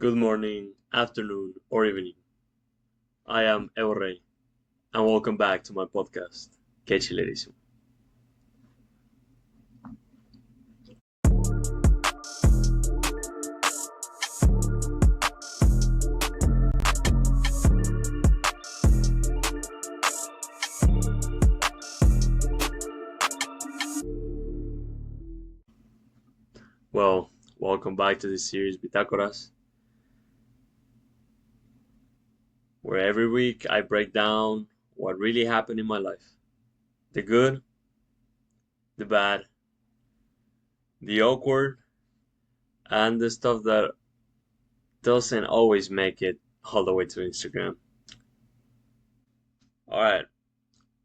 Good morning, afternoon, or evening. I am Eurey, and welcome back to my podcast, Que Chilerísimo. Well, welcome back to this series, Bitacoras, where every week I break down what really happened in my life. The good, the bad, the awkward, and the stuff that doesn't always make it all the way to Instagram. Alright,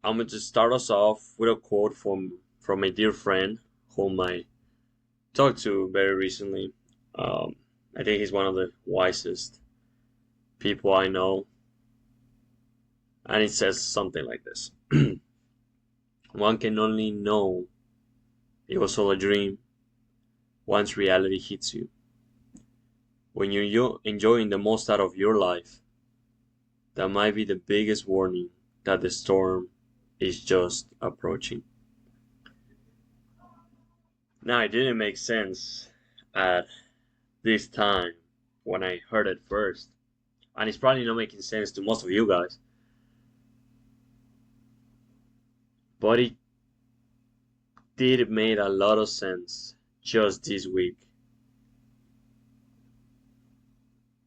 I'm going to start us off with a quote from a dear friend whom I talked to very recently. I think he's one of the wisest people I know, and it says something like this: One can only know it was all a dream once reality hits you. When you're enjoying the most out of your life, that might be the biggest warning that the storm is just approaching. Now, it didn't make sense at this time when I heard it first, and it's probably not making sense to most of you guys, but it did make a lot of sense just this week.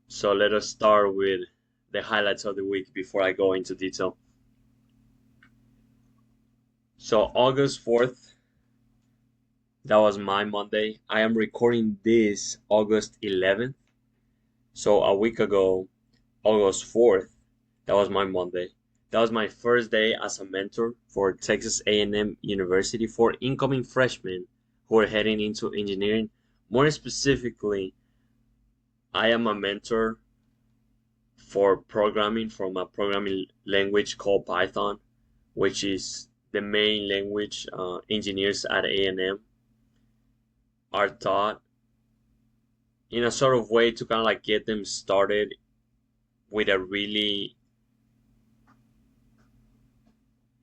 So let us start with the highlights of the week before I go into detail. So August 4th, that was my Monday. I am recording this August 11th. So a week ago, August 4th, that was my Monday. That was my first day as a mentor for Texas A&M University for incoming freshmen who are heading into engineering. More specifically, I am a mentor for programming from a programming language called Python, which is the main language engineers at A&M are taught in a sort of way to kind of like get them started with a really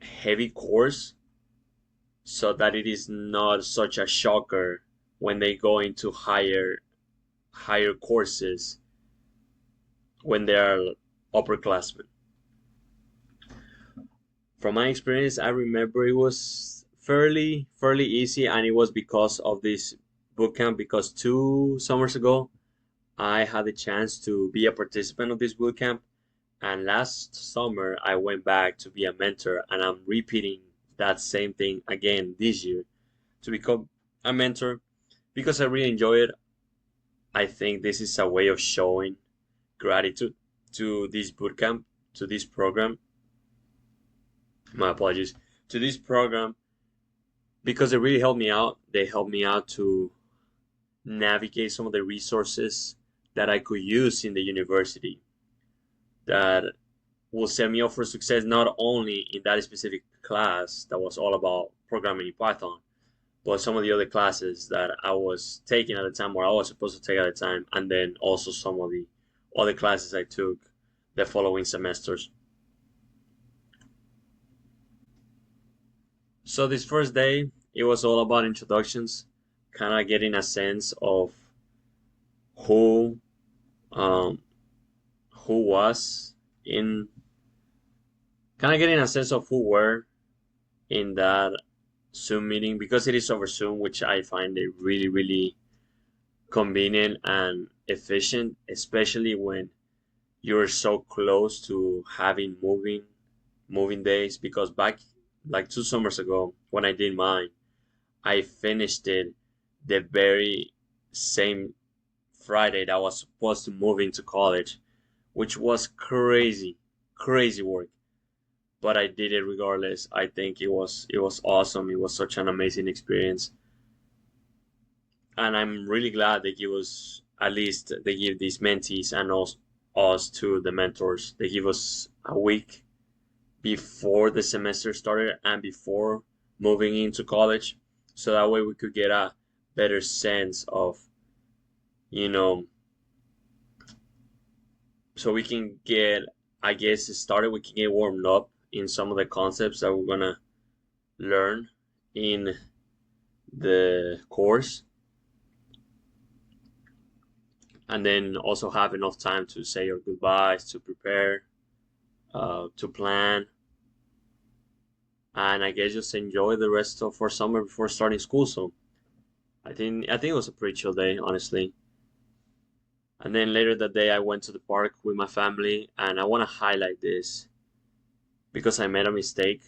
heavy course so that it is not such a shocker when they go into higher courses when they are upperclassmen. From my experience, I remember it was fairly easy, and it was because of this bootcamp. Because 2 summers ago, I had the chance to be a participant of this bootcamp, and last summer I went back to be a mentor, and I'm repeating that same thing again this year to become a mentor because I really enjoy it. I think this is a way of showing gratitude to this bootcamp, to this program. My apologies, to this program, because they really helped me out. They helped me out to navigate some of the resources that I could use in the university that will set me up for success, not only in that specific class that was all about programming in Python, but some of the other classes that I was taking at the time, or I was supposed to take at the time, and then also some of the other classes I took the following semesters. So this first day, it was all about introductions, kind of getting a sense of who um, who was in, kind of getting a sense of who were in that Zoom meeting, because it is over Zoom, which I find it really convenient and efficient, especially when you're so close to having moving days. Because back like 2 summers ago when I did mine, I finished it the very same Friday that I was supposed to move into college, which was crazy work. But I did it regardless. I think it was awesome. It was such an amazing experience, and I'm really glad they give us, at least they give these mentees and us to the mentors. They give us a week before the semester started and before moving into college, so that way we could get a better sense of, you know, so we can get, I guess, started. We can get warmed up in some of the concepts that we're gonna learn in the course, and then also have enough time to say your goodbyes, to prepare, to plan, and I guess just enjoy the rest of our summer before starting school. So I think it was a pretty chill day, honestly. And then later that day, I went to the park with my family, and I want to highlight this because I made a mistake,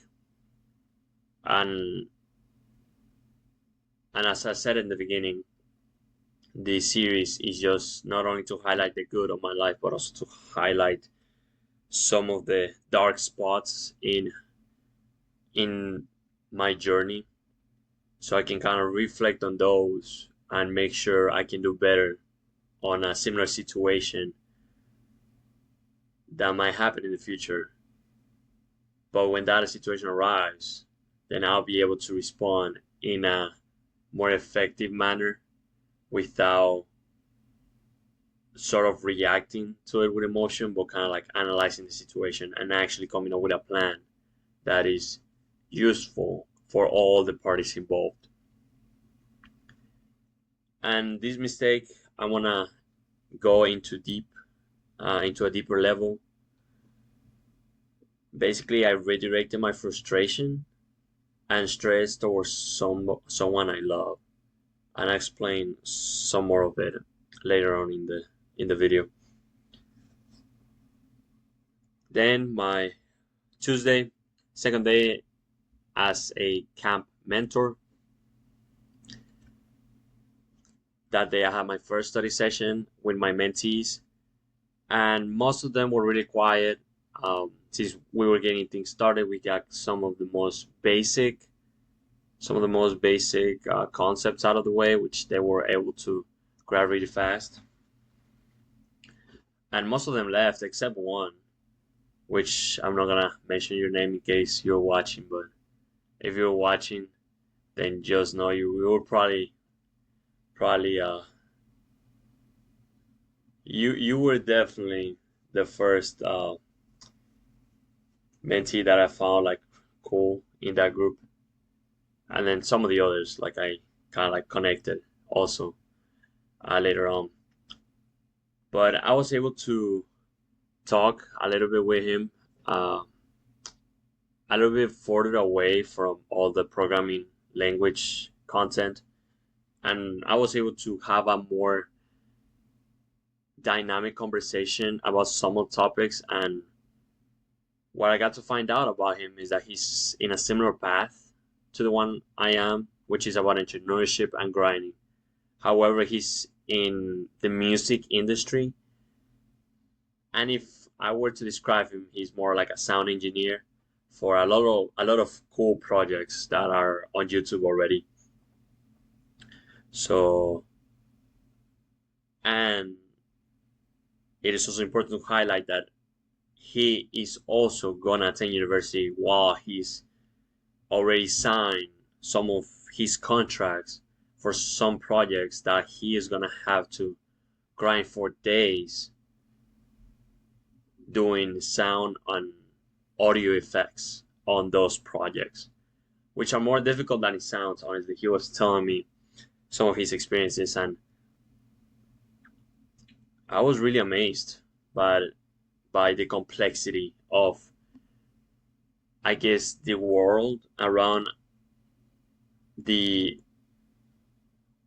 and as I said in the beginning, this series is just not only to highlight the good of my life, but also to highlight some of the dark spots in my journey, so I can kind of reflect on those and make sure I can do better on a similar situation that might happen in the future. But when that situation arrives, then I'll be able to respond in a more effective manner without sort of reacting to it with emotion, but kind of like analyzing the situation and actually coming up with a plan that is useful for all the parties involved. And this mistake, I want to go into a deeper level. Basically, I redirected my frustration and stress towards someone I love, and I explain some more of it later on in the video. Then my Tuesday, second day as a camp mentor. That day I had my first study session with my mentees, and most of them were really quiet. Since we were getting things started, we got some of the most basic concepts out of the way, which they were able to grab really fast. And most of them left except one, which I'm not gonna mention your name in case you're watching. But if you're watching, then just know you were probably you were definitely the first mentee that I found like cool in that group, and then some of the others like I kind of like connected also later on. But I was able to talk a little bit with him, uh, a little bit further away from all the programming language content, and I was able to have a more dynamic conversation about some of the topics. And what I got to find out about him is that he's in a similar path to the one I am, which is about entrepreneurship and grinding. However, he's in the music industry, and if I were to describe him, he's more like a sound engineer for a lot of cool projects that are on YouTube already. So, and it is also important to highlight that he is also gonna attend university while he's already signed some of his contracts for some projects that he is gonna have to grind for days doing sound and audio effects on those projects, which are more difficult than it sounds. Honestly, he was telling me some of his experiences, and I was really amazed by the complexity of, I guess, the world around the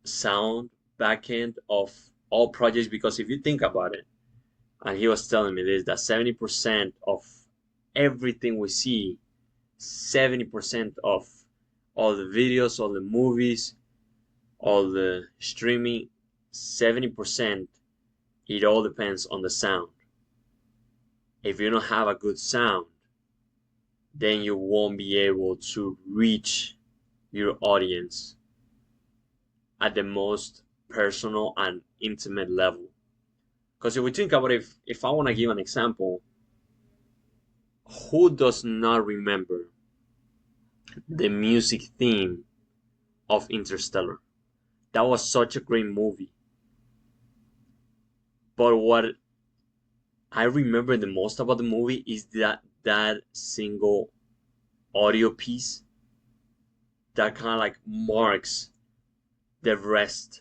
sound backend of all projects. Because if you think about it, and he was telling me this, that 70% of everything we see, 70% of all the videos, all the movies, all the streaming, 70%, it all depends on the sound. If you don't have a good sound, then you won't be able to reach your audience at the most personal and intimate level. Because if we think about it, if I want to give an example, who does not remember the music theme of Interstellar? That was such a great movie. But what I remember the most about the movie is that single audio piece that kind of like marks the rest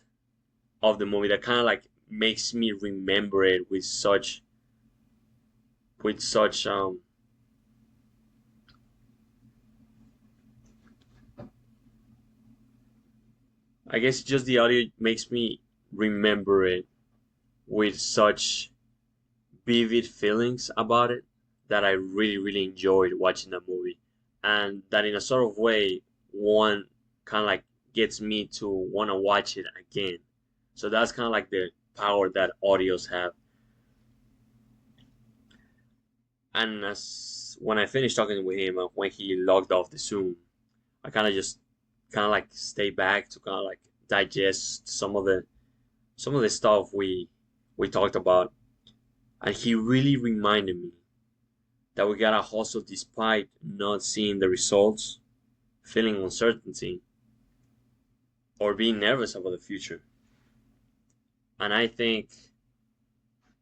of the movie, that kind of like makes me remember it with such I guess just the audio makes me remember it with such vivid feelings about it that I really, really enjoyed watching that movie. And that in a sort of way, one kind of like gets me to want to watch it again. So that's kind of like the power that audios have. And as when I finished talking with him, when he logged off the Zoom, I kind of just kind of like stay back to kind of like digest some of the stuff we talked about, and he really reminded me that we gotta hustle despite not seeing the results, feeling uncertainty, or being nervous about the future. And I think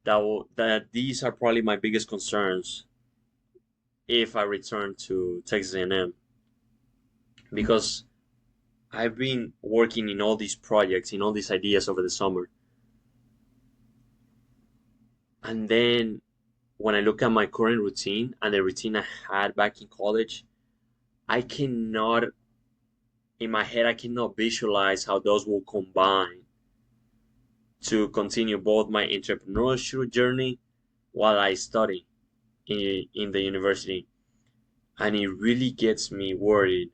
that these are probably my biggest concerns if I return to Texas A&M, because I've been working in all these projects, in all these ideas over the summer, and then when I look at my current routine and the routine I had back in college, I cannot, in my head, I cannot visualize how those will combine to continue both my entrepreneurship journey while I study in the university. And it really gets me worried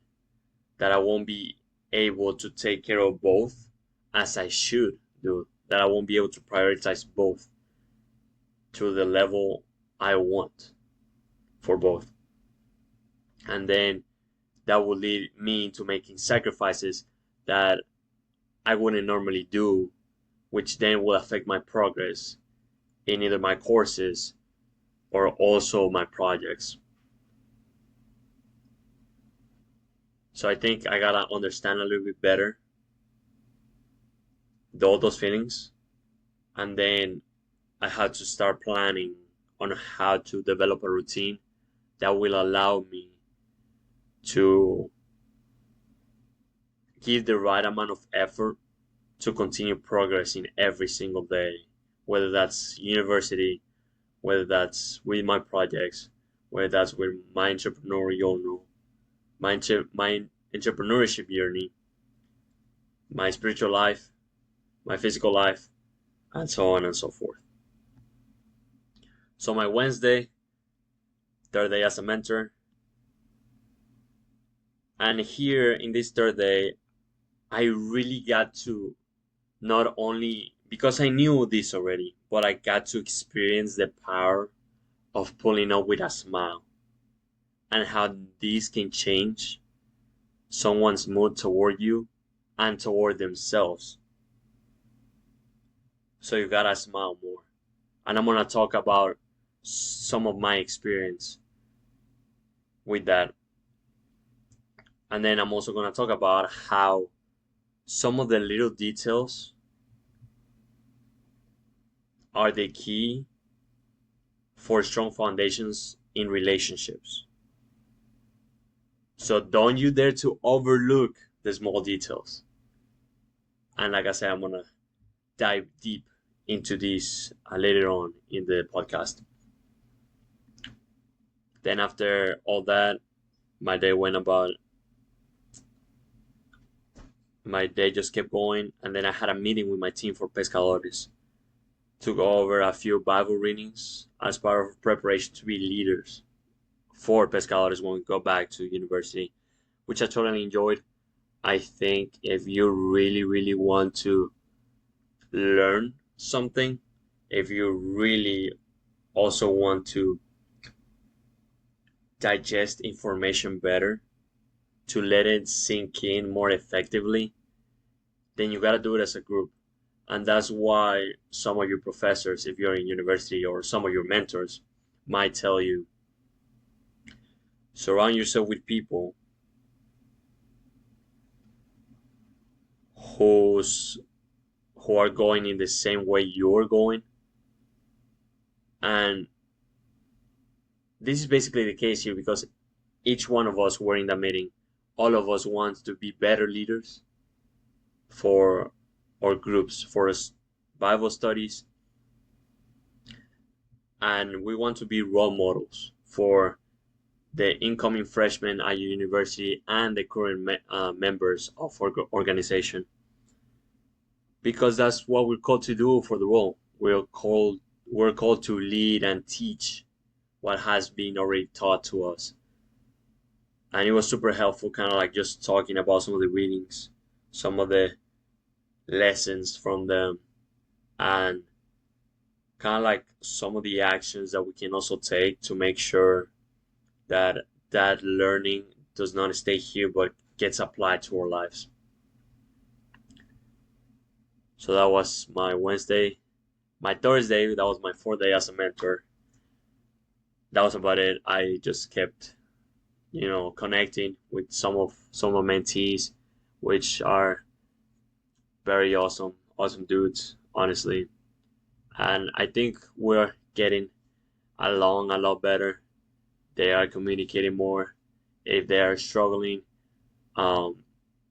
that I won't be able to take care of both as I should do, that I won't be able to prioritize both to the level I want for both. And then that will lead me into making sacrifices that I wouldn't normally do, which then will affect my progress in either my courses or also my projects. So I think I gotta understand a little bit better all those feelings, and then I had to start planning on how to develop a routine that will allow me to give the right amount of effort to continue progressing every single day, whether that's university, whether that's with my projects, whether that's with my entrepreneurial, my entrepreneurship journey, my spiritual life, my physical life, and so on and so forth. So my Wednesday, third day as a mentor, and here in this third day, I really got to not only because I knew this already, but I got to experience the power of pulling up with a smile and how this can change someone's mood toward you and toward themselves. So you gotta smile more. And I'm gonna talk about some of my experience with that. And then I'm also gonna talk about how some of the little details are the key for strong foundations in relationships. So don't you dare to overlook the small details. And like I said, I'm gonna dive deep into this later on in the podcast. Then after all that, my day went about. My day just kept going, and then I had a meeting with my team for pescadores to go over a few Bible readings as part of preparation to be leaders for pescadores when we go back to university, which I totally enjoyed. I think if you really, really want to learn something, if you really also want to digest information better, to let it sink in more effectively, then you got to do it as a group. And that's why some of your professors, if you're in university, or some of your mentors might tell you, surround yourself with people who's who are going in the same way you're going, And this is basically the case here because each one of us were in that meeting. All of us want to be better leaders for our groups, for us Bible studies, and we want to be role models for the incoming freshmen at university and the current members of our organization, because that's what we're called to do for the role. We're called to lead and teach what has been already taught to us. And it was super helpful, kind of like just talking about some of the readings, some of the lessons from them, and kind of like some of the actions that we can also take to make sure that that learning does not stay here but gets applied to our lives. So that was my Wednesday. My Thursday, that was my 4th day as a mentor. That was about it. I just kept, connecting with some of my mentees, which are very awesome dudes, honestly. And I think we're getting along a lot better. They are communicating more. If they are struggling, um,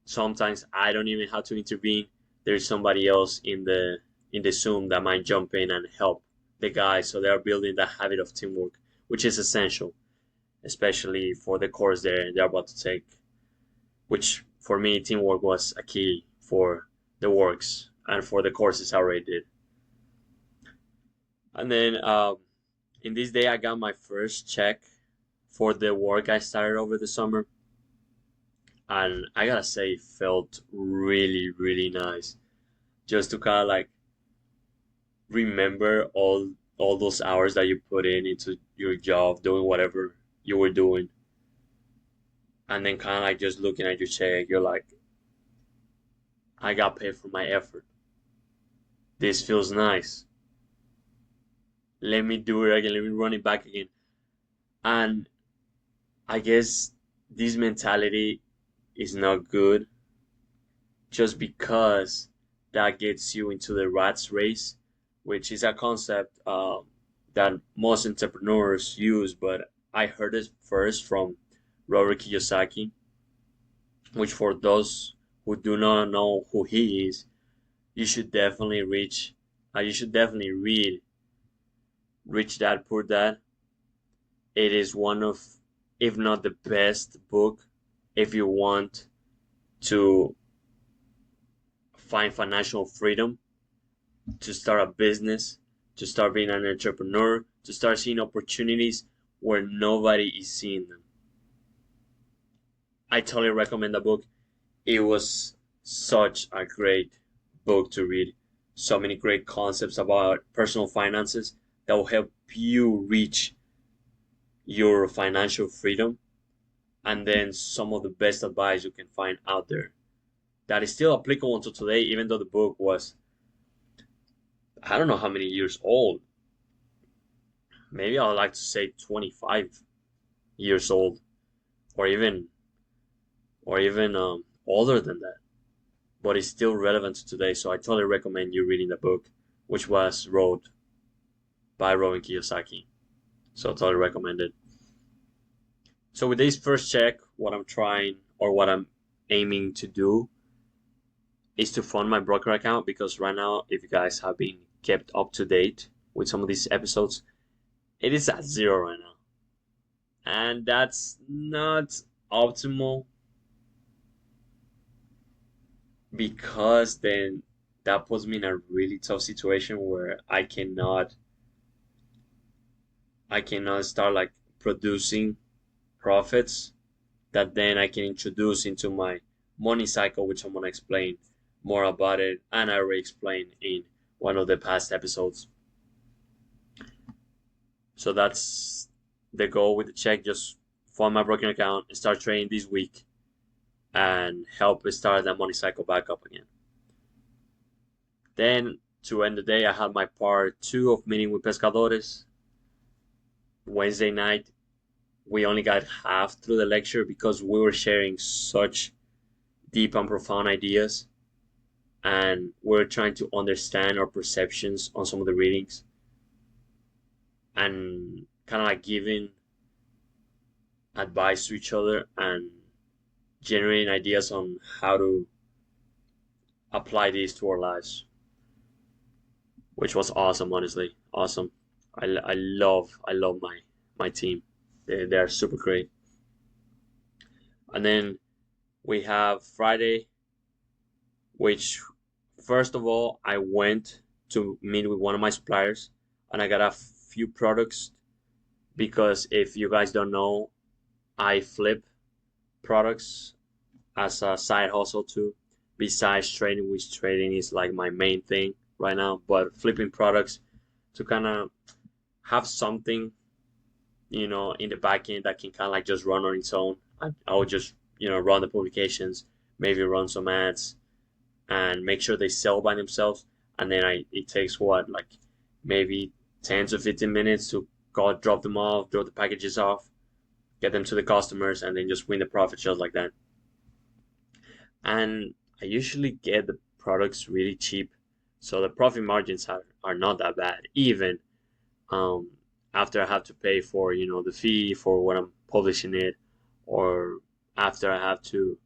sometimes I don't even have to intervene. There's somebody else in the Zoom that might jump in and help the guys. So they are building that habit of teamwork, which is essential, especially for the course they're about to take. Which for me, teamwork was a key for the works and for the courses I already did. And then in this day, I got my first check for the work I started over the summer, and I gotta say, it felt really, really nice just to kind of like remember all those hours that you put into your job, doing whatever you were doing, and then kind of like just looking at your check, you're like, I got paid for my effort. This feels nice. Let me do it again. Let me run it back again. And I guess this mentality is not good just because that gets you into the rat's race, which is a concept that most entrepreneurs use, but I heard it first from Robert Kiyosaki, which for those who do not know who he is, you should definitely you should definitely read Rich Dad Poor Dad. It is one of, if not the best book, if you want to find financial freedom, to start a business, to start being an entrepreneur, to start seeing opportunities where nobody is seeing them. I totally recommend the book. It was such a great book to read. So many great concepts about personal finances that will help you reach your financial freedom, and then some of the best advice you can find out there that is still applicable to today, even though the book was, I don't know how many years old. Maybe I would like to say 25 years old, or even older than that. But it's still relevant to today. So I totally recommend you reading the book, which was wrote by Robert Kiyosaki. So I totally recommend it. So with this first check, what I'm trying or what I'm aiming to do is to fund my broker account, because right now, if you guys have been kept up to date with some of these episodes, it is at zero right now. And that's not optimal, because then that puts me in a really tough situation where I cannot start like producing profits that then I can introduce into my money cycle, which I'm gonna explain more about it, and I already explained in one of the past episodes. So that's the goal with the check. Just fund my broken account and start trading this week and help start that money cycle back up again. Then to end the day, I had my part 2 of meeting with pescadores. Wednesday night, we only got half through the lecture because we were sharing such deep and profound ideas, and we're trying to understand our perceptions on some of the readings. and kind of like giving advice to each other and generating ideas on how to apply these to our lives, which was awesome, honestly. Awesome. I love my team. They're super great. And then we have Friday, which first of all I went to meet with one of my suppliers and I got a few products because if you guys don't know, I flip products as a side hustle too. Besides trading, which trading is like my main thing right now, but flipping products to kind of have something, in the back end that can kind of like just run on its own. I would just, run the publications, maybe run some ads, and make sure they sell by themselves. And then it takes what, like maybe 10 to 15 minutes to go drop them off, drop the packages off, get them to the customers, and then just win the profit just like that. And I usually get the products really cheap, so the profit margins are not that bad. Even um, after I have to pay for the fee for when I'm publishing it, or after I have to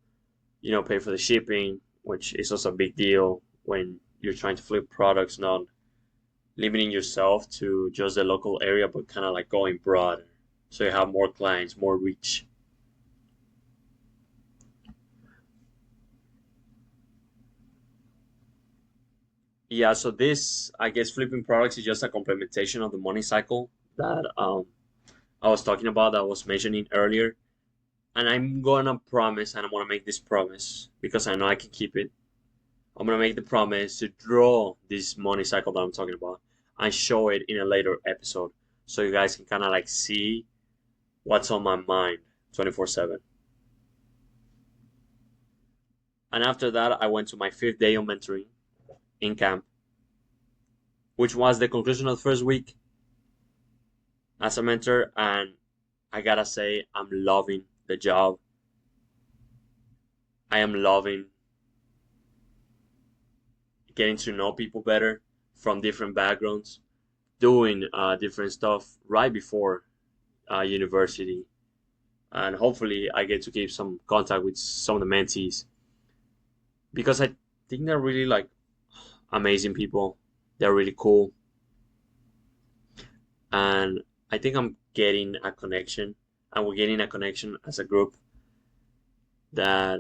pay for the shipping, which is also a big deal when you're trying to flip products, not limiting yourself to just the local area, but kind of like going broader, so you have more clients, more reach. Yeah, so this, I guess, flipping products is just a complementation of the money cycle that I was talking about, that I was mentioning earlier. And I'm gonna promise, and I'm gonna make this promise because I know I can keep it. I'm gonna make the promise to draw this money cycle that I'm talking about and show it in a later episode, so you guys can kind of like see what's on my mind 24/7. And after that, I went to my fifth day of mentoring in camp, which was the conclusion of the first week as a mentor, and I gotta say, I'm loving the job. I am loving getting to know people better from different backgrounds, doing different stuff right before university, and hopefully I get to keep some contact with some of the mentees because I think they're really like amazing people. They're really cool, and I think I'm getting a connection, and we're getting a connection as a group that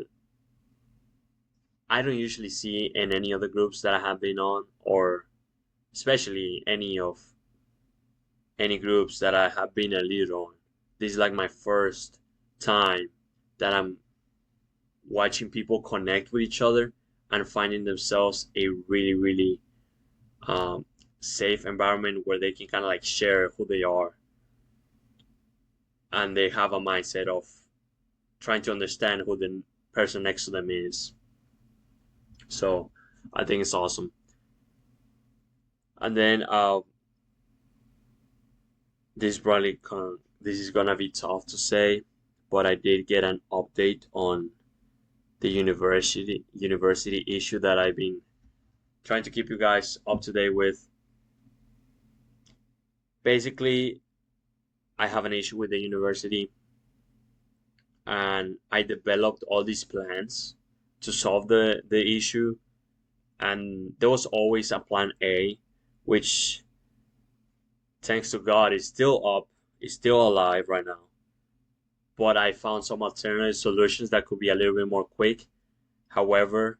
I don't usually see in any other groups that I have been on, or especially any groups that I have been a leader on. This is like my first time that I'm watching people connect with each other and finding themselves a really, really um, safe environment where they can kind of like share who they are, and they have a mindset of trying to understand who the person next to them is. So I think it's awesome. And then this is gonna be tough to say, but I did get an update on the university issue that I've been trying to keep you guys up to date with. Basically, I have an issue with the university, and I developed all these plans to solve the issue, and there was always a plan A, which thanks to God is still up, is still alive right now. But I found some alternative solutions that could be a little bit more quick. However,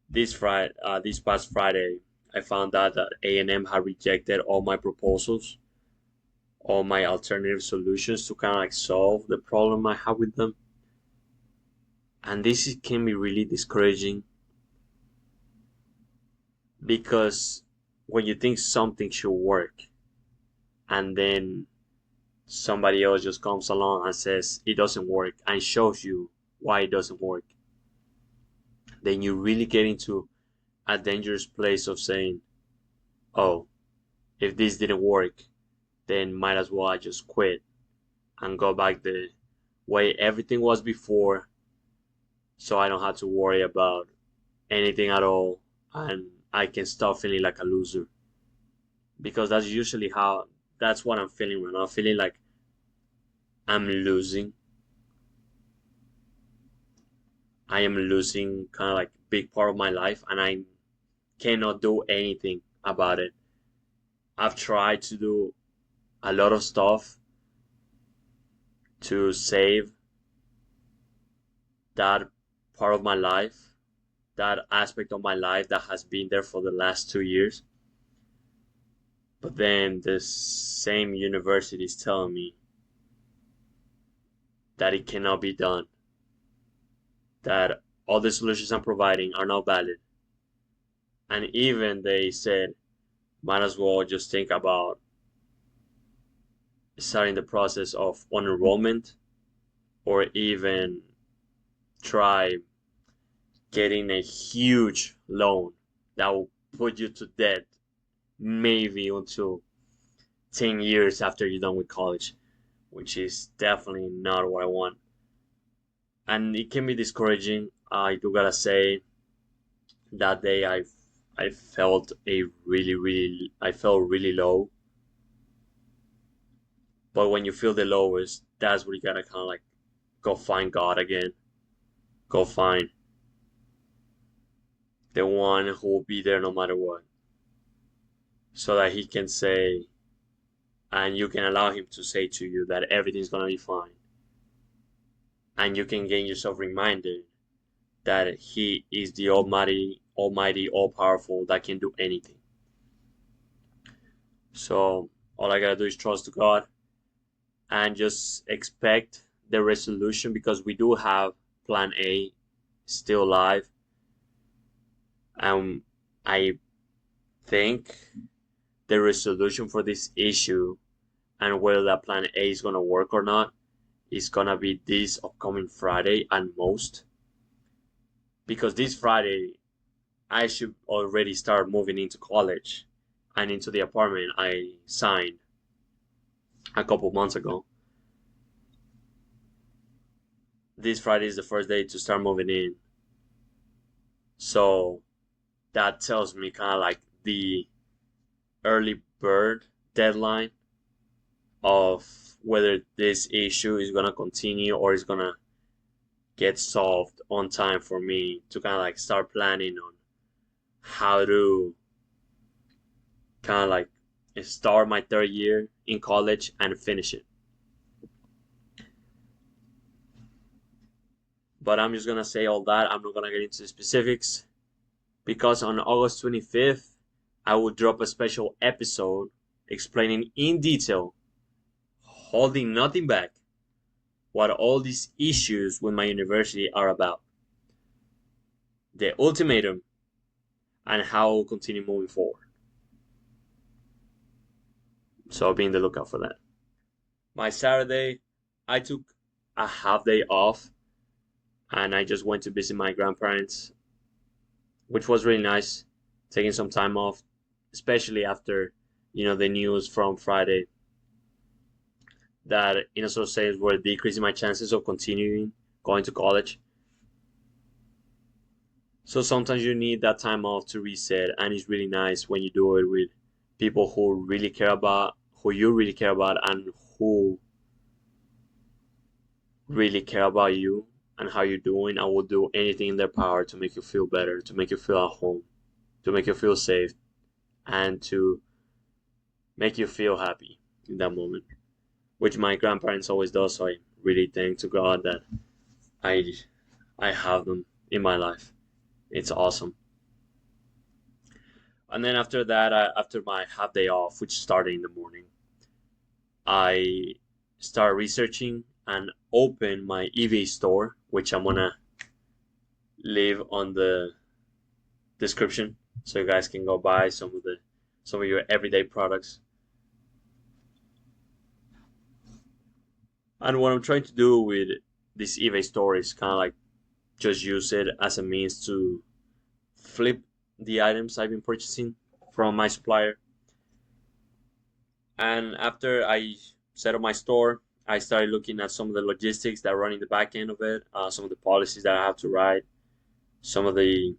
this past Friday, I found out that A&M had rejected all my proposals, all my alternative solutions to kind of like solve the problem I have with them. And can be really discouraging because when you think something should work and then somebody else just comes along and says it doesn't work and shows you why it doesn't work, then you really get into a dangerous place of saying, oh, if this didn't work, then might as well I just quit and go back the way everything was before, so I don't have to worry about anything at all, and I can stop feeling like a loser. Because that's usually how that's what I'm feeling right now. I'm feeling like I'm losing. I am losing kind of like big part of my life, and I cannot do anything about it. I've tried to do a lot of stuff to save that part of my life, that aspect of my life that has been there for the last 2 years. But then the same university is telling me that it cannot be done, that all the solutions I'm providing are not valid. And even they said, might as well just think about starting the process of unenrollment, or even try getting a huge loan that will put you to debt maybe until 10 years after you're done with college, which is definitely not what I want. And it can be discouraging. I do gotta say, that day I felt I felt really low. But when you feel the lowest, that's where you gotta kind of like go find God again. Go find the one who will be there no matter what, so that he can say, and you can allow him to say to you that everything's gonna be fine, and you can get yourself reminded that he is the almighty, all powerful, that can do anything. So all I gotta do is trust God and just expect the resolution, because we do have plan A still live. I think the resolution for this issue, and whether that plan A is gonna work or not, is gonna be this upcoming Friday at most. Because this Friday I should already start moving into college and into the apartment I signed a couple months ago. This Friday is the first day to start moving in. So that tells me kind of like the early bird deadline of whether this issue is going to continue or is going to get solved on time for me to kind of like start planning on how to kind of like start my third year in college and finish it. But I'm just going to say all that. I'm not going to get into the specifics, because on August 25th, I will drop a special episode explaining in detail, holding nothing back, what all these issues with my university are about, the ultimatum, and how I'll continue moving forward. So be on the lookout for that. My Saturday, I took a half day off, and I just went to visit my grandparents, which was really nice, taking some time off, especially after, the news from Friday that in a sort of sense were decreasing my chances of continuing going to college. So sometimes you need that time off to reset, and it's really nice when you do it with people who you really care about, and who really care about you and how you're doing, and will do anything in their power to make you feel better, to make you feel at home, to make you feel safe, and to make you feel happy in that moment, which my grandparents always do. So I really thank to God that I I have them in my life. It's awesome. And then after that, after my half day off, which started in the morning, I start researching and open my eBay store, which I'm gonna leave on the description, so you guys can go buy some of your everyday products. And what I'm trying to do with this eBay store is kind of like just use it as a means to flip the items I've been purchasing from my supplier. And after I set up my store, I started looking at some of the logistics that run in the back end of it, some of the policies that I have to write, some of the,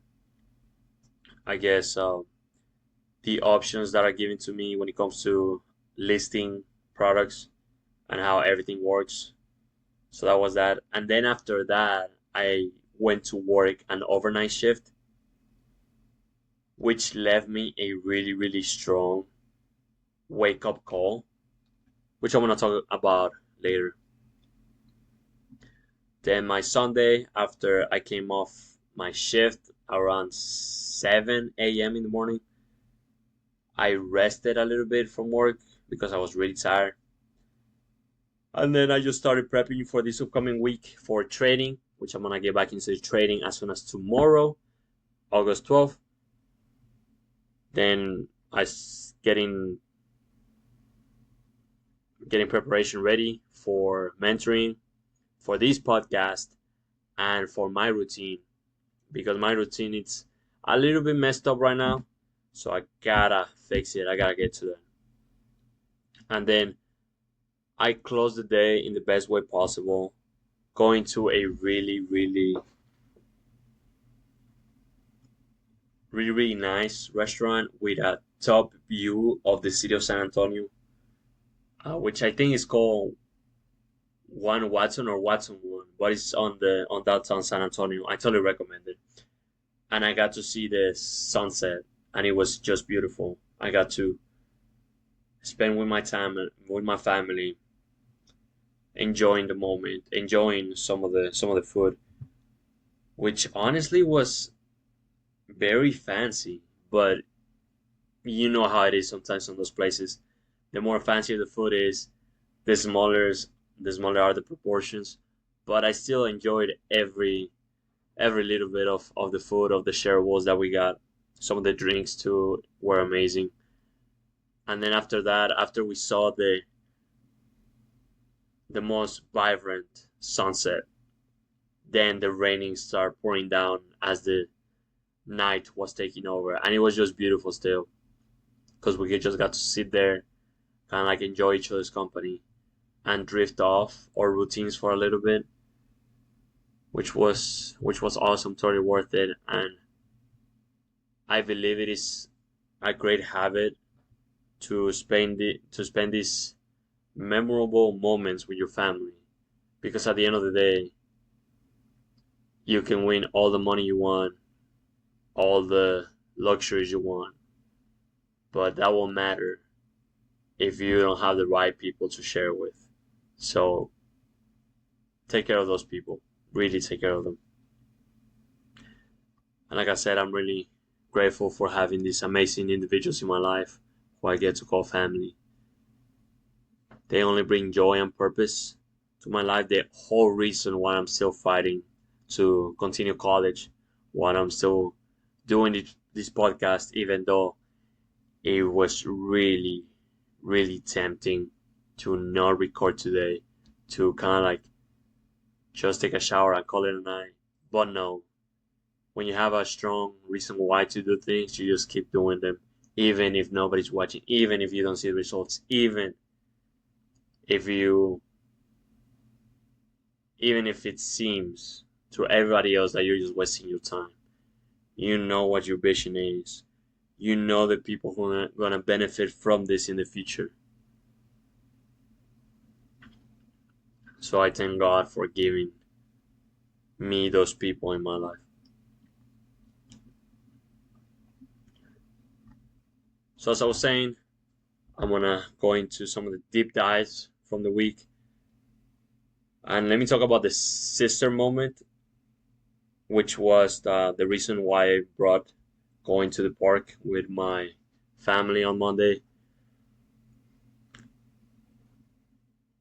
I guess, the options that are given to me when it comes to listing products and how everything works. So that was that. And then after that, I went to work an overnight shift, which left me a really, really strong wake up call, which I want to talk about later. Then my Sunday, after I came off my shift around 7 a.m. in the morning, I rested a little bit from work because I was really tired. And then I just started prepping for this upcoming week for trading, which I'm gonna get back into trading as soon as tomorrow, August 12th. Then getting preparation ready for mentoring, for this podcast, and for my routine because my routine is a little bit messed up right now. So I gotta fix it. I gotta get to that. And then I close the day in the best way possible, going to a really, really, really, really nice restaurant with a top view of the city of San Antonio, which I think is called One Watson or Watson One, but it's on downtown San Antonio. I totally recommend it. And I got to see the sunset, and it was just beautiful. I got to spend with my time with my family, enjoying the moment, enjoying some of the food, which honestly was very fancy. But you know how it is sometimes in those places. The more fancier the food is, the smaller the smaller are the proportions. But I still enjoyed every little bit of the food, of the shareables that we got. Some of the drinks too were amazing. And then after that, after we saw the most vibrant sunset, then the raining started pouring down as the night was taking over, and it was just beautiful still because we just got to sit there, kind of like enjoy each other's company, and drift off our routines for a little bit, which was awesome, totally worth it, and I believe it is a great habit to spend these memorable moments with your family, because at the end of the day, you can win all the money you want, all the luxuries you want, but that won't matter if you don't have the right people to share with. So take care of those people. Really take care of them. And like I said, I'm really grateful for having these amazing individuals in my life who I get to call family. They only bring joy and purpose to my life. The whole reason why I'm still fighting to continue college, why I'm still doing this podcast, even though it was really, really tempting to not record today, to kind of like just take a shower and call it a night. But no, when you have a strong reason why to do things, you just keep doing them, even if nobody's watching, even if you don't see the results, if you, even if it seems to everybody else that you're just wasting your time. You know what your vision is. You know the people who are gonna benefit from this in the future. So I thank God for giving me those people in my life. So as I was saying, I'm gonna go into some of the deep dives from the week. And let me talk about the sister moment, which was the reason why I brought going to the park with my family on Monday.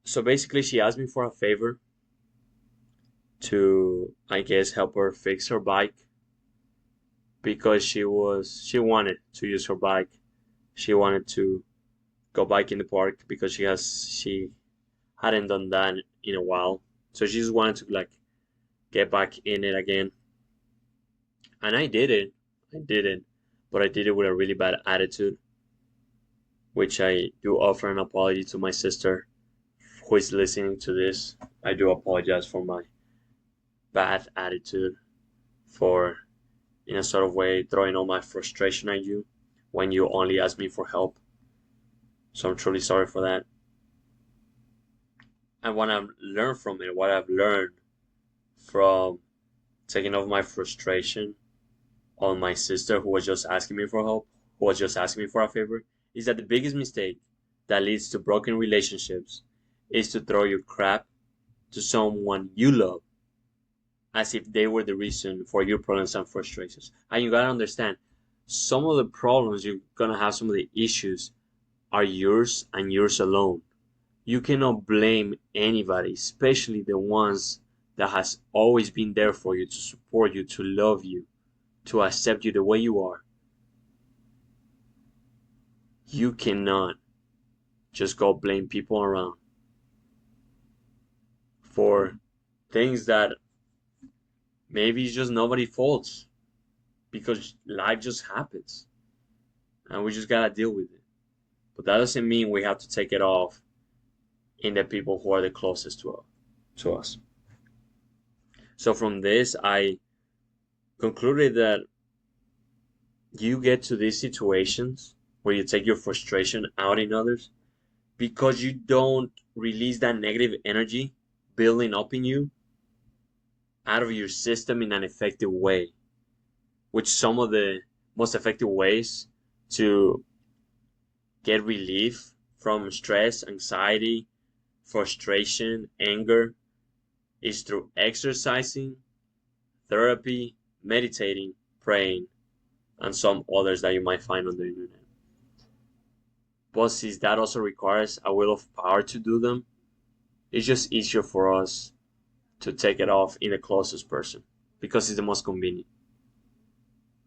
So basically, she asked me for a favor to, I guess, help her fix her bike because she wanted to use her bike. She wanted to go bike in the park because she hadn't done that in a while. So she just wanted to like get back in it again. And I did it. I did it. But I did it with a really bad attitude, which I do offer an apology to my sister who is listening to this. I do apologize for my bad attitude, for in a sort of way throwing all my frustration at you when you only ask me for help. So I'm truly sorry for that. And what I've learned from it, what I've learned from taking off my frustration on my sister who was just asking me for help, who was just asking me for a favor, is that the biggest mistake that leads to broken relationships is to throw your crap to someone you love as if they were the reason for your problems and frustrations. And you gotta understand, some of the problems you're gonna have, some of the issues are yours and yours alone. You cannot blame anybody, especially the ones that has always been there for you, to support you, to love you, to accept you the way you are. You cannot just go blame people around for things that maybe it's just nobody faults, because life just happens and we just gotta deal with it. But that doesn't mean we have to take it off in the people who are the closest to us. So from this, I concluded that you get to these situations where you take your frustration out in others because you don't release that negative energy building up in you out of your system in an effective way, which some of the most effective ways to get relief from stress, anxiety, frustration, anger is through exercising, therapy, meditating, praying, and some others that you might find on the internet. But since that also requires a will of power to do them, it's just easier for us to take it off in the closest person because it's the most convenient.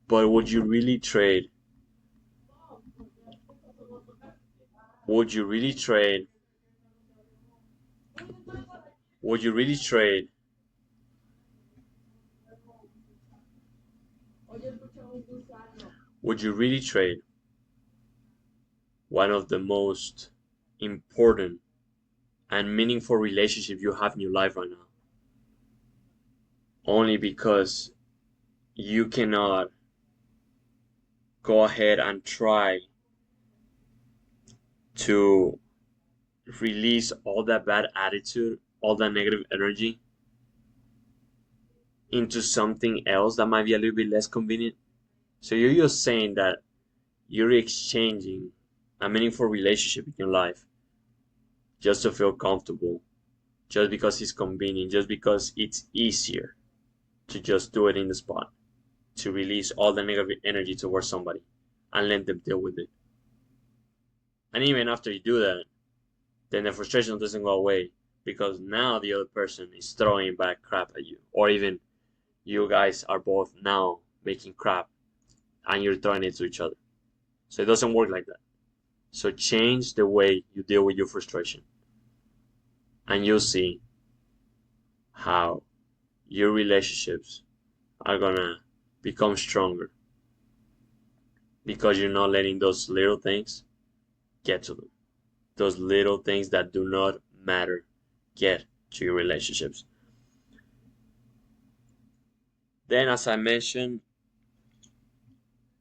But would you really trade? Would you really trade? Would you really trade? Would you really trade one of the most important and meaningful relationships you have in your life right now only because you cannot go ahead and try to release all that bad attitude, all that negative energy into something else that might be a little bit less convenient? So you're just saying that you're exchanging a meaningful relationship in your life just to feel comfortable, just because it's convenient, just because it's easier to just do it in the spot, to release all the negative energy towards somebody and let them deal with it. And even after you do that, then the frustration doesn't go away because now the other person is throwing back crap at you. Or even you guys are both now making crap and you're throwing it to each other. So it doesn't work like that. So change the way you deal with your frustration. And you'll see how your relationships are gonna become stronger because you're not letting those little things get to them. Those little things that do not matter get to your relationships. Then, as I mentioned,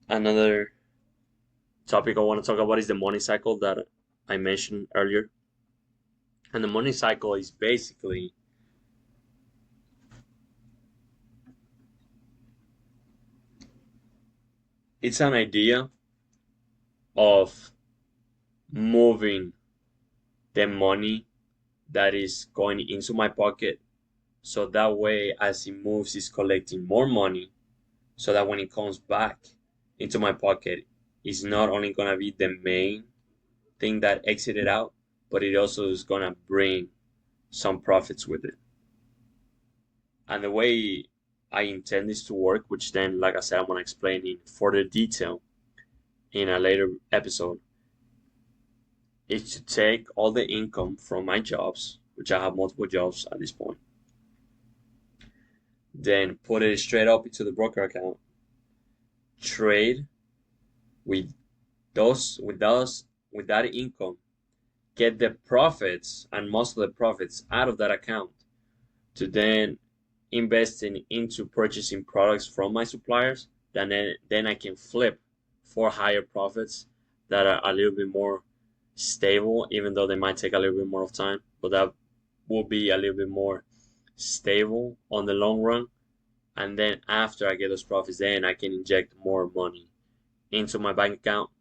another topic I want to talk about is the money cycle that I mentioned earlier. And the money cycle is basically it's an idea of moving the money that is going into my pocket so that way as it moves it's collecting more money so that when it comes back into my pocket it's not only going to be the main thing that exited out, but it also is going to bring some profits with it. And the way I intend this to work, which then, like I said, I'm going to explain in further detail in a later episode, is to take all the income from my jobs, which I have multiple jobs at this point, then put it straight up into the broker account, trade with with that income, get the profits and most of the profits out of that account to then invest into purchasing products from my suppliers. Then I can flip for higher profits that are a little bit more stable, even though they might take a little bit more of time, but that will be a little bit more stable on the long run. And then after I get those profits, then I can inject more money into my bank account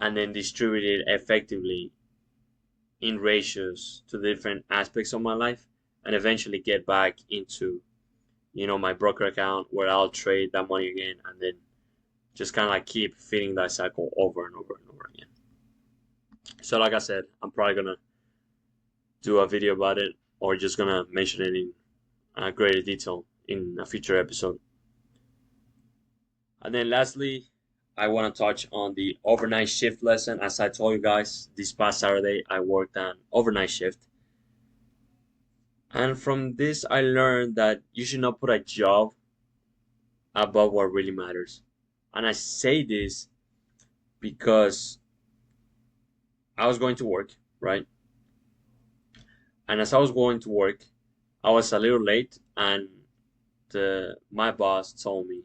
and then distribute it effectively in ratios to the different aspects of my life and eventually get back into my broker account where I'll trade that money again and then just kind of like keep feeding that cycle over and over and over again. So like I said, I'm probably gonna do a video about it or just gonna mention it in greater detail in a future episode. And then lastly, I want to touch on the overnight shift lesson. As I told you guys, this past Saturday I worked an overnight shift. And from this I learned that you should not put a job above what really matters. And I say this because I was going to work, right? And as I was going to work, I was a little late, and my boss told me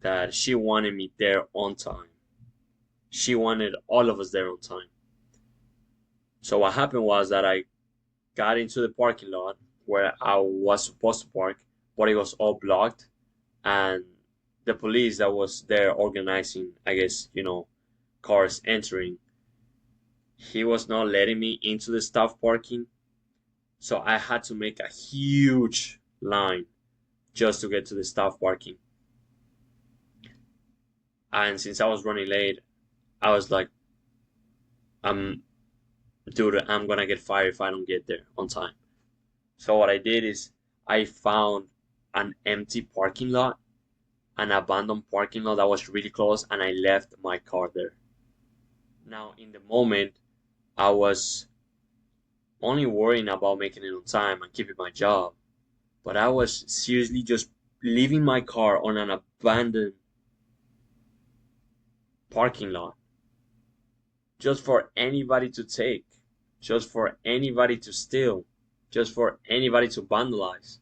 that she wanted me there on time. She wanted all of us there on time. So what happened was that I got into the parking lot where I was supposed to park, but it was all blocked, and the police that was there organizing, I guess, cars entering, he was not letting me into the staff parking. So I had to make a huge line just to get to the staff parking. And since I was running late, I was like, dude, I'm gonna get fired if I don't get there on time. So what I did is I found an empty parking lot, an abandoned parking lot that was really close, and I left my car there. Now, in the moment, I was only worrying about making it on time and keeping my job, but I was seriously just leaving my car on an abandoned parking lot just for anybody to take, just for anybody to steal, just for anybody to vandalize.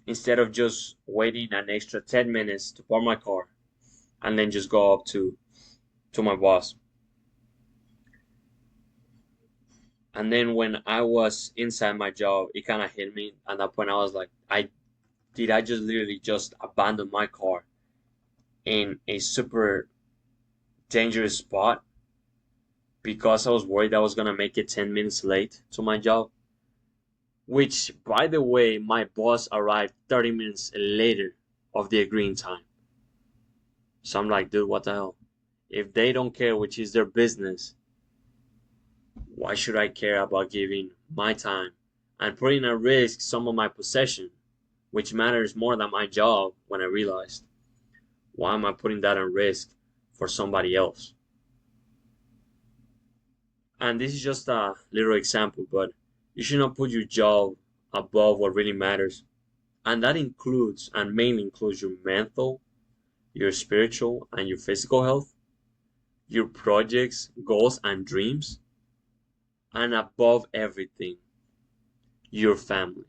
Instead of just waiting an extra 10 minutes to park my car and then just go up to my boss. And then when I was inside my job, it kind of hit me. At that point, I was like, I just literally just abandon my car in a super dangerous spot because I was worried I was gonna make it 10 minutes late to my job. Which, by the way, my boss arrived 30 minutes later of the agreeing time. So I'm like, dude, what the hell? If they don't care, which is their business, why should I care about giving my time and putting at risk some of my possession, which matters more than my job? When I realized, why am I putting that at risk for somebody else? And this is just a little example, but you should not put your job above what really matters. And that includes and mainly includes your mental, your spiritual, and your physical health, your projects, goals, and dreams, and above everything, your family.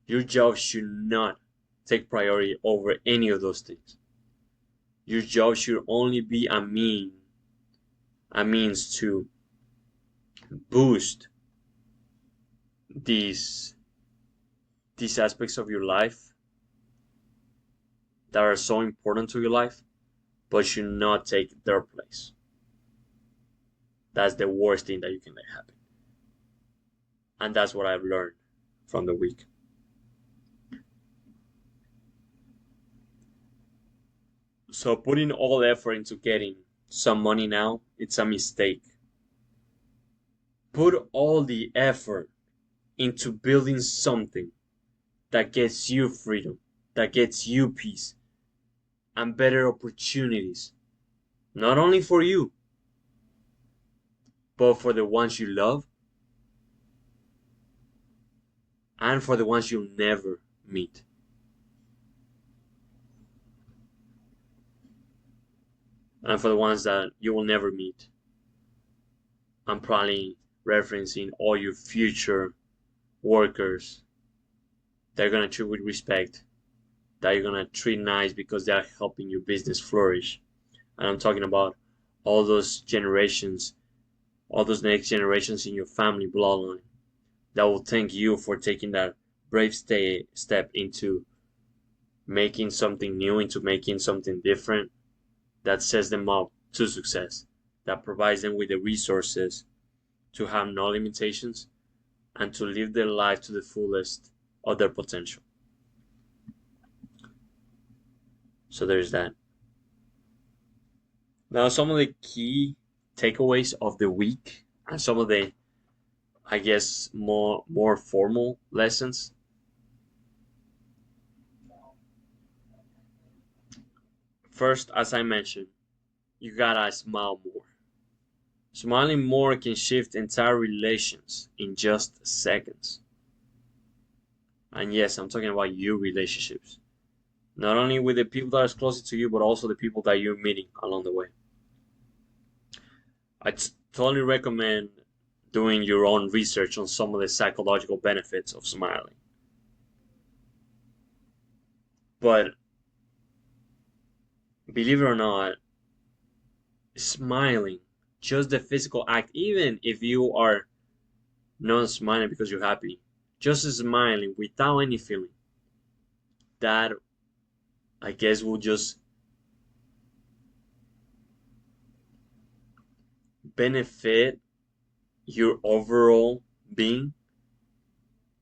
Your job should not take priority over any of those things. Your job should only be a means to boost these aspects of your life that are so important to your life, but should not take their place. That's the worst thing that you can let happen. And that's what I've learned from the week. So putting all effort into getting some money now, it's a mistake. Put all the effort into building something that gets you freedom, that gets you peace, and better opportunities. Not only for you, but for the ones you love and for the ones you'll never meet. And for the ones that you will never meet, I'm probably referencing all your future workers. They're gonna treat with respect, that you're gonna treat nice because they're helping your business flourish. And I'm talking about all those generations, all those next generations in your family bloodline that will thank you for taking that brave step into making something new, into making something different that sets them up to success, that provides them with the resources to have no limitations and to live their life to the fullest of their potential. So there's that. Now, some of the key takeaways of the week and some of the, I guess, more formal lessons. First, as I mentioned, you gotta smile more. Smiling more can shift entire relations in just seconds. And yes, I'm talking about your relationships. Not only with the people that are closest to you, but also the people that you're meeting along the way. I totally recommend doing your own research on some of the psychological benefits of smiling. But believe it or not, smiling, just the physical act, even if you are not smiling because you're happy, just smiling without any feeling, that I guess will just benefit your overall being.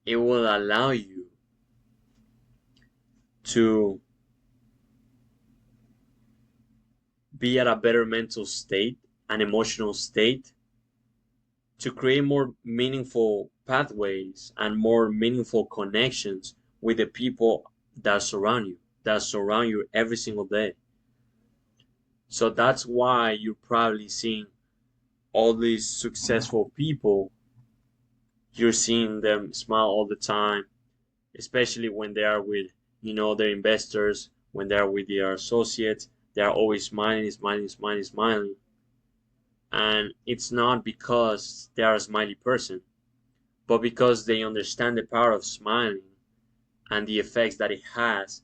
It will allow you to be at a better mental state, an emotional state, to create more meaningful pathways and more meaningful connections with the people that surround you every single day. So that's why you're probably seeing all these successful people. You're seeing them smile all the time, especially when they are with, their investors, when they are with their associates. They are always smiling, smiling, smiling, smiling. And it's not because they are a smiley person, but because they understand the power of smiling and the effects that it has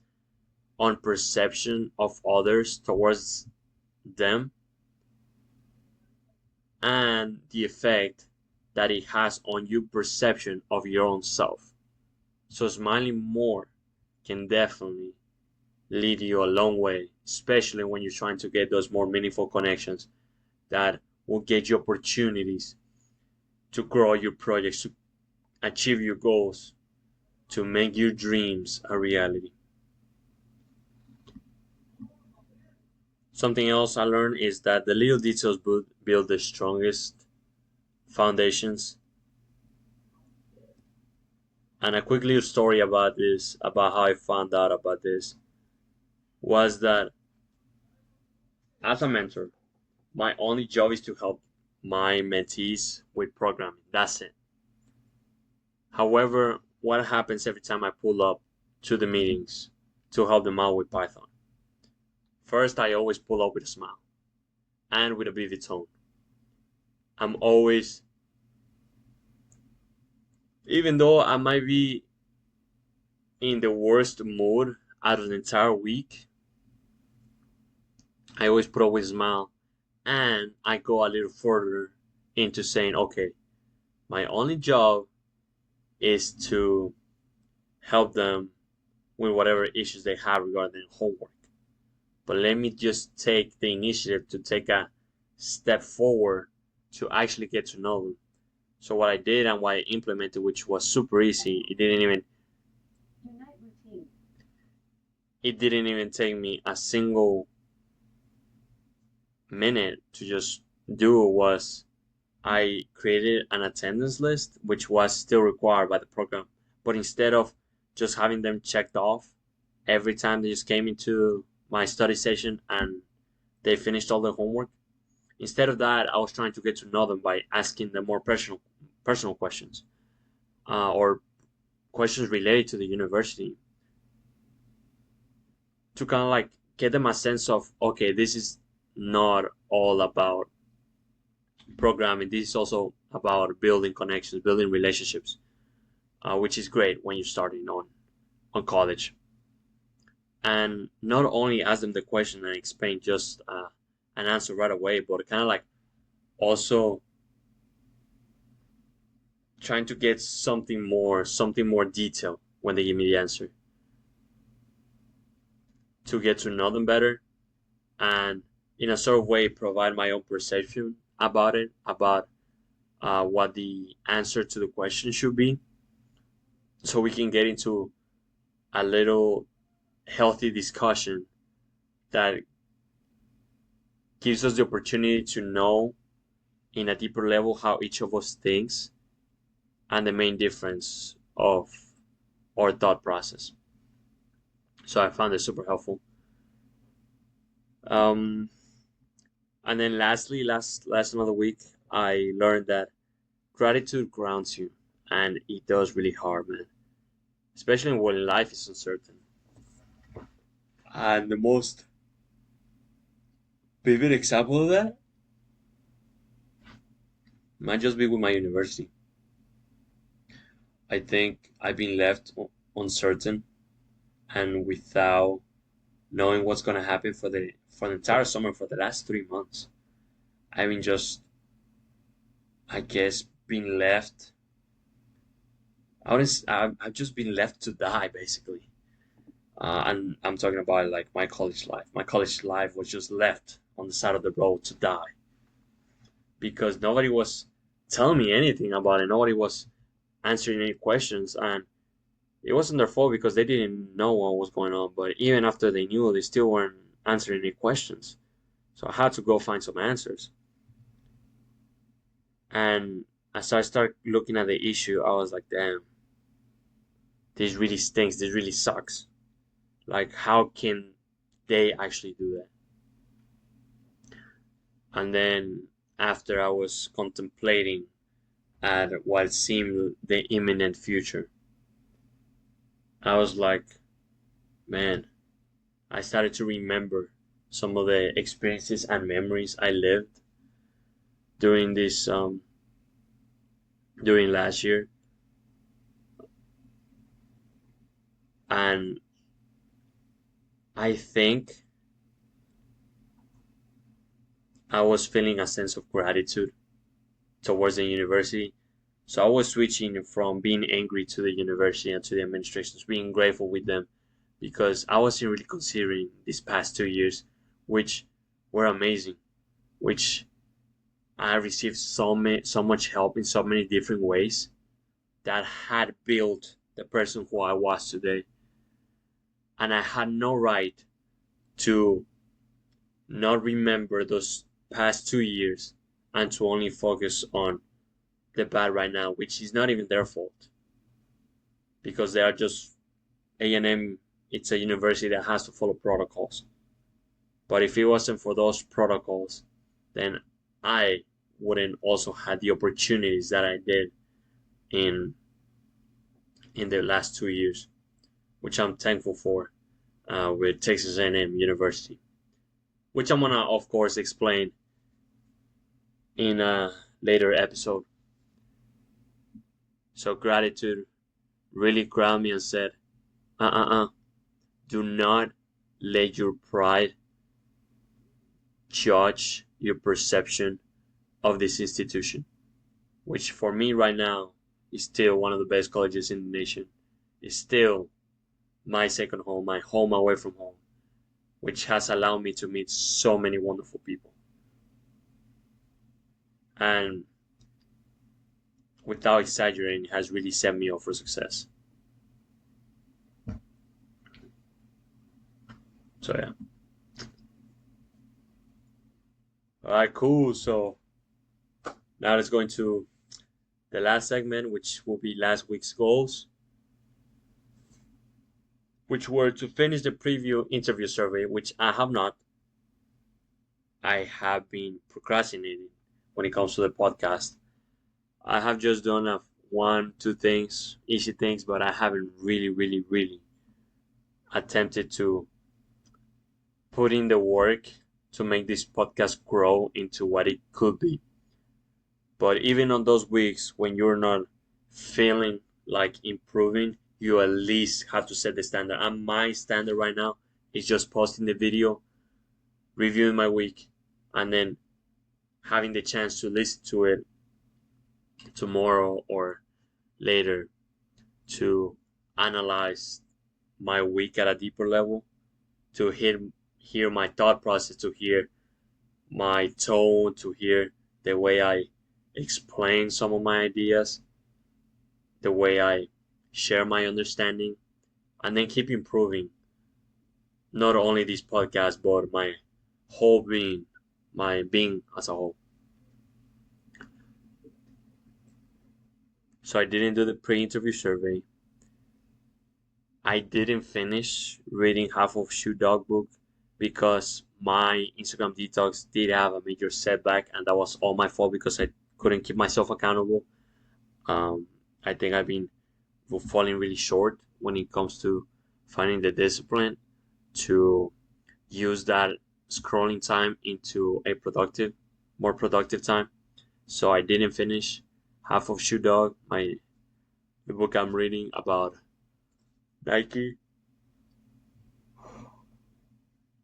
on perception of others towards them, and the effect that it has on your perception of your own self. So smiling more can definitely lead you a long way, especially when you're trying to get those more meaningful connections that will get you opportunities to grow your projects, to achieve your goals, to make your dreams a reality. Something else I learned is that the little details build the strongest foundations. And a quick little story about this, about how I found out about this, was that as a mentor, my only job is to help my mentees with programming. That's it. However, what happens every time I pull up to the meetings to help them out with Python? First, I always pull up with a smile and with a vivid tone. I'm always, even though I might be in the worst mood out of the entire week, I always put up with a smile, and I go a little further into saying, okay, my only job is to help them with whatever issues they have regarding homework. But let me just take the initiative to take a step forward to actually get to know them. So what I did and what I implemented, which was super easy, it didn't even take me a single minute to just do, was I created an attendance list, which was still required by the program. But instead of just having them checked off every time they just came into my study session and they finished all their homework, instead of that, I was trying to get to know them by asking them more personal questions, or questions related to the university, to kind of like get them a sense of, okay, this is not all about programming. This is also about building connections, building relationships, which is great when you're starting on college. And not only ask them the question and explain just an answer right away, but kind of like also trying to get something more detailed when they give me the answer, to get to know them better, and in a sort of way provide my own perception about it, about what the answer to the question should be, so we can get into a little healthy discussion that gives us the opportunity to know in a deeper level how each of us thinks and the main difference of our thought process. So I found it super helpful. Um, and then lastly, last another week, I learned that gratitude grounds you, and it does really hard, man. Especially when life is uncertain. And the most vivid example of that might just be with my university. I think I've been left uncertain and without knowing what's gonna happen for the entire summer for the last 3 months. I mean, just I guess being left. I've just been left to die basically, and I'm talking about like my college life. My college life was just left on the side of the road to die because nobody was telling me anything about it. Nobody was answering any questions, and it wasn't their fault because they didn't know what was going on. But even after they knew, they still weren't answering any questions. So I had to go find some answers. And as I started looking at the issue, I was like, damn, this really stinks. This really sucks. Like, how can they actually do that? And then after I was contemplating at what seemed the imminent future, I was like, man, I started to remember some of the experiences and memories I lived during this during last year, and I think I was feeling a sense of gratitude towards the university. So I was switching from being angry to the university and to the administrations, being grateful with them because I wasn't really considering these past 2 years, which were amazing, which I received so much help in so many different ways that had built the person who I was today. And I had no right to not remember those past 2 years and to only focus on the bad right now, which is not even their fault because they are just A&M. It's a university that has to follow protocols. But if it wasn't for those protocols, then I wouldn't also had the opportunities that I did in the last 2 years, which I'm thankful for with Texas A&M University, which I'm gonna of course explain in a later episode. So gratitude really grounded me and said, do not let your pride judge your perception of this institution, which for me right now is still one of the best colleges in the nation. It's still my second home, my home away from home, which has allowed me to meet so many wonderful people. And without exaggerating, has really set me up for success. So yeah. All right, cool. So now let's go into the last segment, which will be last week's goals, which were to finish the preview interview survey, which I have not. I have been procrastinating when it comes to the podcast. I have just done one, two things, easy things, but I haven't really attempted to put in the work to make this podcast grow into what it could be. But even on those weeks when you're not feeling like improving, you at least have to set the standard. And my standard right now is just posting the video, reviewing my week, and then having the chance to listen to it tomorrow or later to analyze my week at a deeper level, to hear my thought process, to hear my tone, to hear the way I explain some of my ideas, the way I share my understanding, and then keep improving not only this podcast but my whole being, my being as a whole. So I didn't do the pre-interview survey. I didn't finish reading half of Shoe Dog book because my Instagram detox did have a major setback, and that was all my fault because I couldn't keep myself accountable. Um, I think I've been falling really short when it comes to finding the discipline to use that scrolling time into a more productive time. So I didn't finish half of Shoe Dog, the book I'm reading about Nike,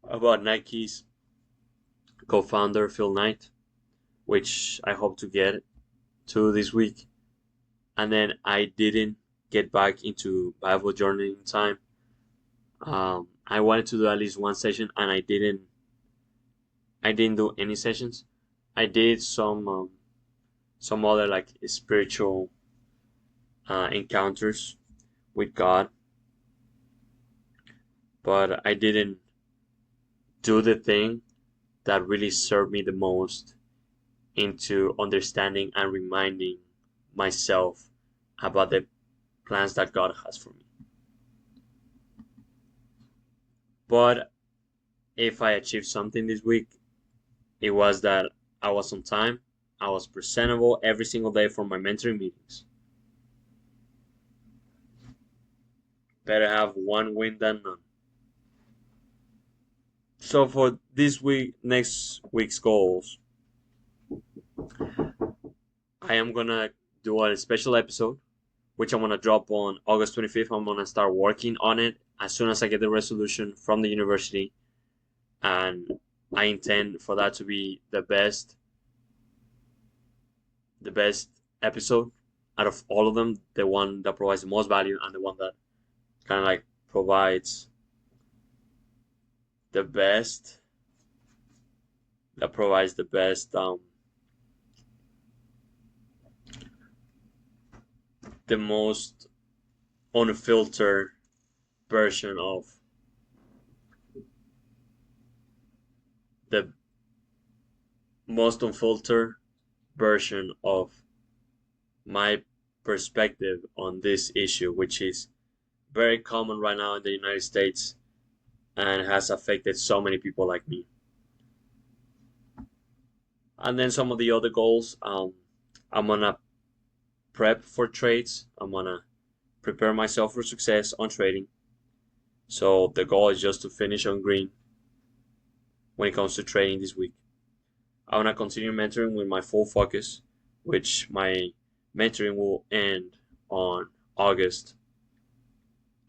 about Nike's co-founder Phil Knight, which I hope to get to this week. And then I didn't get back into Bible journaling time. I wanted to do at least one session, and I didn't. I didn't do any sessions. I did some other like spiritual encounters with God, but I didn't do the thing that really served me the most into understanding and reminding myself about the plans that God has for me. But if I achieved something this week, it was that I was on time, I was presentable every single day for my mentoring meetings. Better have one win than none. So for this week, next week's goals, I am gonna do a special episode, which I'm gonna drop on August 25th. I'm gonna start working on it as soon as I get the resolution from the university, and I intend for that to be the best episode out of all of them, the one that provides the most value and the one that kind of like provides the best that provides the best the most unfiltered version of the most unfiltered version of my perspective on this issue, which is very common right now in the United States and has affected so many people like me. And then some of the other goals, I'm gonna prep for trades. I'm gonna prepare myself for success on trading. So the goal is just to finish on green when it comes to trading this week. I want to continue mentoring with my full focus, which my mentoring will end on August,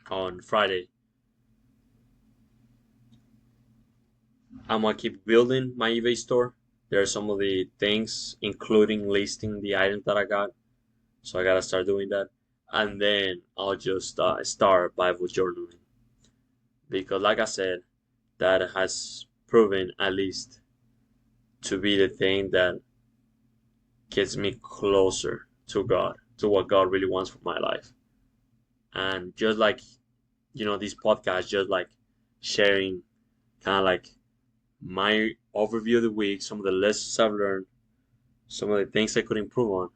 on Friday. I'm going to keep building my eBay store. There are some of the things, including listing the items that I got. So I got to start doing that. And then I'll just start Bible journaling. Because like I said, that has proven at least to be the thing that gets me closer to God, to what God really wants for my life. And just like, this podcast, just like sharing kind of like my overview of the week, some of the lessons I've learned, some of the things I could improve on.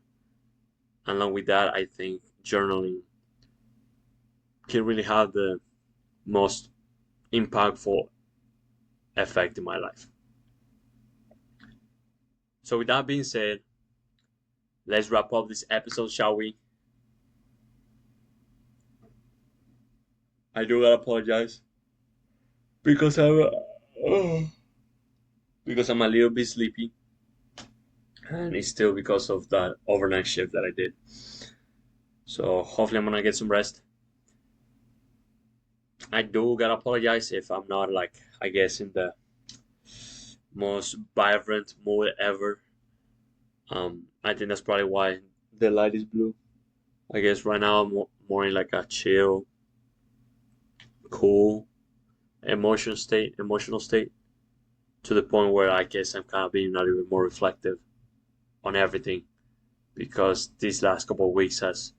And along with that, I think journaling can really have the most impactful effect in my life. So with that being said, let's wrap up this episode, shall we? I do gotta apologize because I'm a little bit sleepy, and it's still because of that overnight shift that I did. So hopefully I'm gonna get some rest. I do gotta apologize if I'm not like, I guess, in the most vibrant mood ever. I think that's probably why the light is blue. I guess right now I'm more in like a chill, cool emotional state, to the point where I guess I'm kind of being a little bit more reflective on everything, because these last couple of weeks has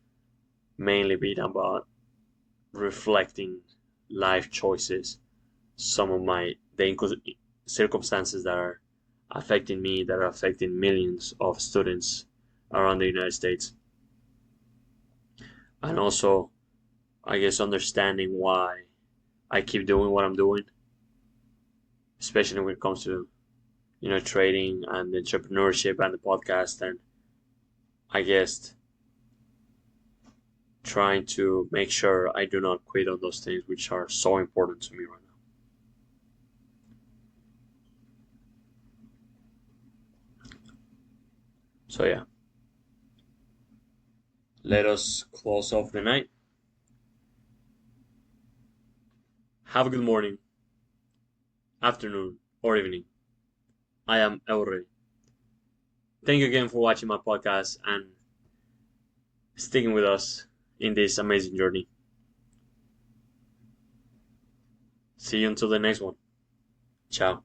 mainly been about reflecting life choices, some of circumstances that are affecting me, that are affecting millions of students around the United States, and also I guess understanding why I keep doing what I'm doing, especially when it comes to trading and entrepreneurship and the podcast, and I guess trying to make sure I do not quit on those things which are so important to me right now. So yeah, let us close off the night. Have a good morning, afternoon, or evening. I am Elre. Thank you again for watching my podcast and sticking with us in this amazing journey. See you until the next one. Ciao.